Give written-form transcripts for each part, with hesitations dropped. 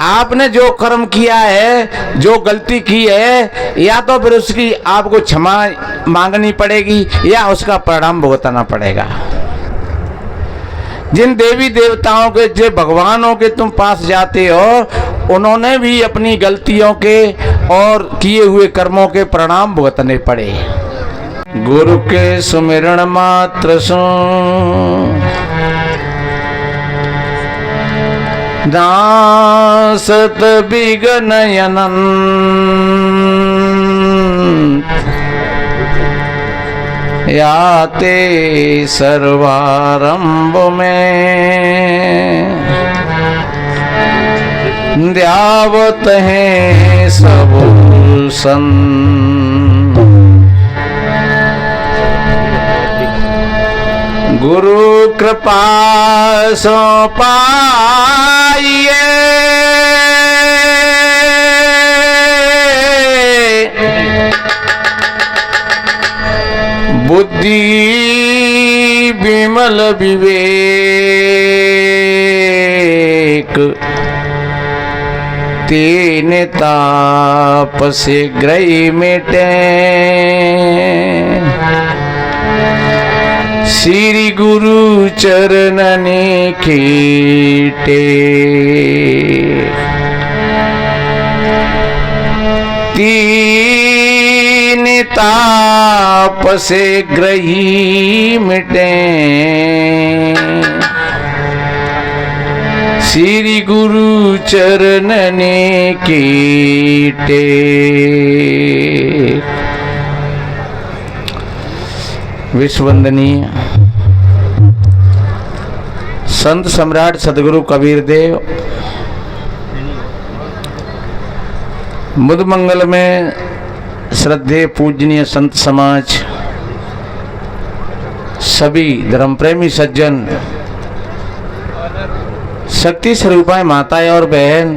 आपने जो कर्म किया है, जो गलती की है, या तो फिर उसकी आपको क्षमा मांगनी पड़ेगी या उसका परिणाम भुगतना पड़ेगा। जिन देवी देवताओं के, जो भगवानों के तुम पास जाते हो, उन्होंने भी अपनी गलतियों के और किए हुए कर्मों के परिणाम भुगतने पड़े। गुरु के सुमिरण मात्र सो दासत बिघ्न अनंत याते सर्वारंभ में ध्यावत हैं सब संत। गुरु कृपा सो पाइए बुद्धि विमल विवेक तीन ताप शीघ्र मिटे श्री गुरु चरणने कीटे। तीन ताप शीघ्र मिटे श्री गुरु चरणने कीटे। विश्ववंदनीय संत सम्राट सदगुरु कबीर देव मुदमंगल में श्रद्धेय पूजनीय संत समाज, सभी धर्म प्रेमी सज्जन, शक्ति स्वरूपाएं माताएं और बहन,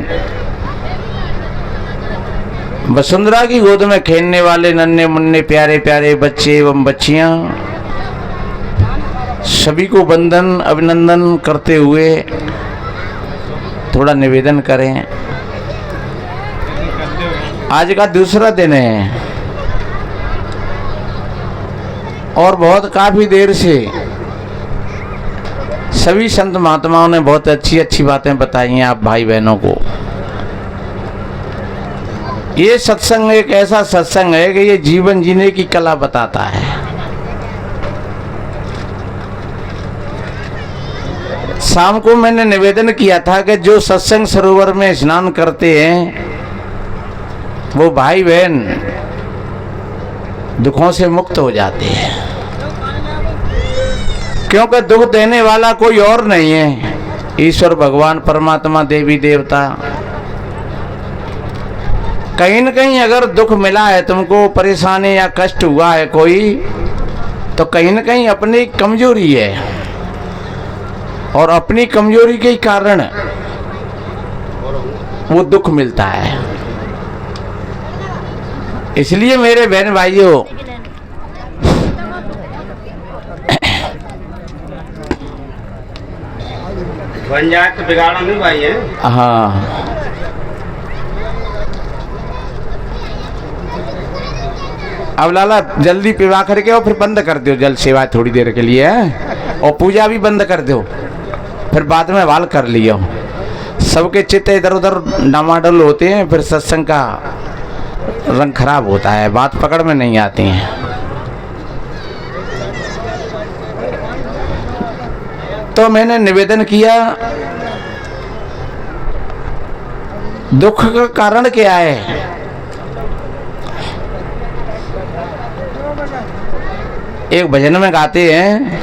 वसुंधरा की गोद में खेलने वाले नन्हे मुन्ने प्यारे प्यारे बच्चे एवं बच्चियां, सभी को वंदन अभिनंदन करते हुए थोड़ा निवेदन करें। आज का दूसरा दिन है और बहुत काफी देर से सभी संत महात्माओं ने बहुत अच्छी अच्छी बातें बताई हैं आप भाई बहनों को। ये सत्संग एक ऐसा सत्संग है कि ये जीवन जीने की कला बताता है। शाम को मैंने निवेदन किया था कि जो सत्संग सरोवर में स्नान करते हैं वो भाई बहन दुखों से मुक्त हो जाते हैं, क्योंकि दुख देने वाला कोई और नहीं है, ईश्वर भगवान परमात्मा देवी देवता। कहीं न कहीं अगर दुख मिला है तुमको, परेशानी या कष्ट हुआ है कोई, तो कहीं न कहीं अपनी कमजोरी है और अपनी कमजोरी के कारण वो दुख मिलता है। इसलिए मेरे बहन भाइयों, बन जाए तो बिगाड़ो नहीं भाई है। हाँ, अब लाला जल्दी पिवा करके और फिर बंद कर दो जल सेवा थोड़ी देर के लिए है? और पूजा भी बंद कर दो, फिर बाद में वाल कर लियो। सबके चित्त इधर उधर डामाडोल होते हैं, फिर सत्संग का रंग खराब होता है, बात पकड़ में नहीं आती है। तो मैंने निवेदन किया, दुख का कारण क्या है? एक भजन में गाते हैं,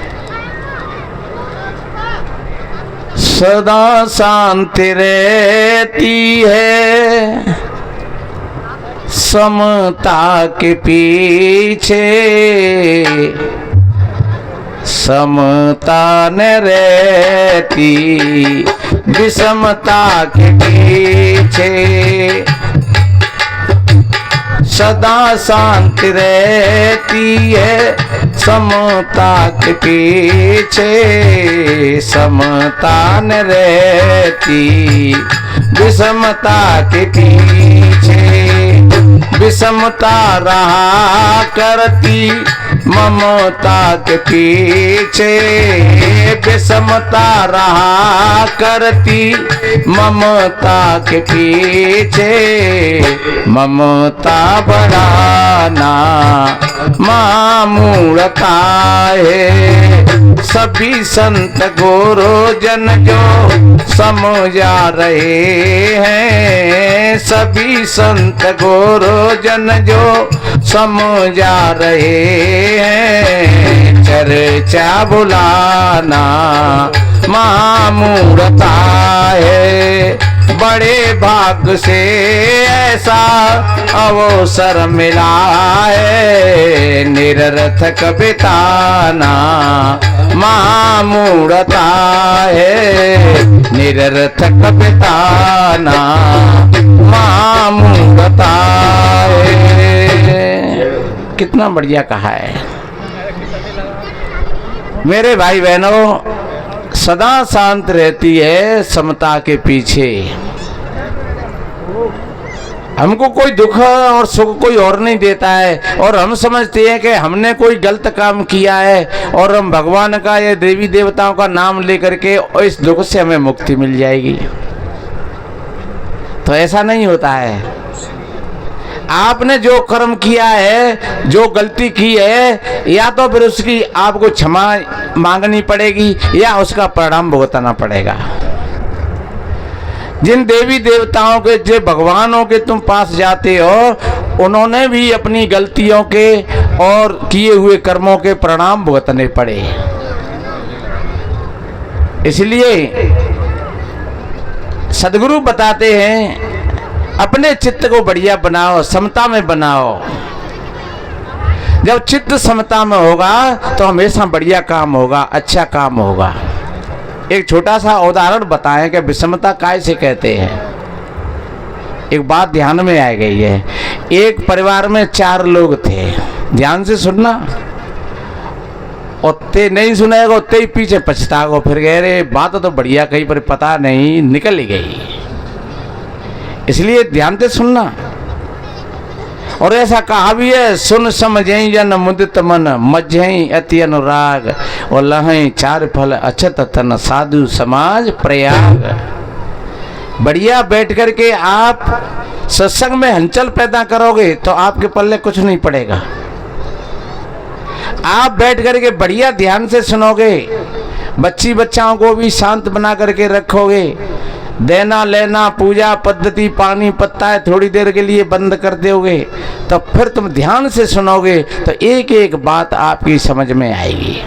सदा शांति रहती है समता के पीछे, समता न रहती विषमता के पीछे। सदा शांति रहती है समता के पीछे, समता न रहती विषमता के पीछे, विषमता रहा करती ममता के पीछे, विषमता रहा करती ममता के पीछे, ममता बढ़ाना मामूलता है। सभी संत गुरु जन जो समझा रहे हैं, सभी संत गुरु जन जो समझा रहे हैं, चर्चा बुलाना मामूलता है। बड़े भाग से ऐसा अवसर मिला है, निरर्थक बिताना मामूलता है, निरर्थक बिताना मामूलता है। कितना बढ़िया कहा है मेरे भाई बहनों। सदा शांत रहती है समता के पीछे। हमको कोई दुख और सुख कोई और नहीं देता है, और हम समझते हैं कि हमने कोई गलत काम किया है और हम भगवान का या देवी देवताओं का नाम लेकर के इस दुख से हमें मुक्ति मिल जाएगी। तो ऐसा नहीं होता है। आपने जो कर्म किया है, जो गलती की है, या तो फिर उसकी आपको क्षमा मांगनी पड़ेगी या उसका परिणाम भुगतना पड़ेगा। जिन देवी देवताओं के, जो भगवानों के तुम पास जाते हो, उन्होंने भी अपनी गलतियों के और किए हुए कर्मों के परिणाम भुगतने पड़े। इसलिए सदगुरु बताते हैं अपने चित्त को बढ़िया बनाओ, समता में बनाओ। जब चित्त समता में होगा तो हमेशा बढ़िया काम होगा, अच्छा काम होगा। एक छोटा सा उदाहरण बताएं कि विषमता कैसे कहते हैं। एक बात ध्यान में आ गई है। एक परिवार में 4 लोग थे, ध्यान से सुनना। उतने नहीं सुनेगा उतने ही पीछे पछताओ, फिर कह रहे बात तो बढ़िया कही पर पता नहीं निकल ही गई। इसलिए ध्यान से सुनना। और ऐसा कहा भी है, सुन समझें जन मुदित मन, मझें अति अनुराग, और लहें 4 फल अछत तन, साधु समाज प्रयाग। बढ़िया बैठ करके आप सत्संग में हलचल पैदा करोगे तो आपके पल्ले कुछ नहीं पड़ेगा। आप बैठ करके बढ़िया ध्यान से सुनोगे, बच्ची बच्चाओं को भी शांत बना करके रखोगे, देना लेना पूजा पद्धति पानी पत्ता है थोड़ी देर के लिए बंद कर दोगे, तो फिर तुम ध्यान से सुनोगे तो एक एक बात आपकी समझ में आएगी।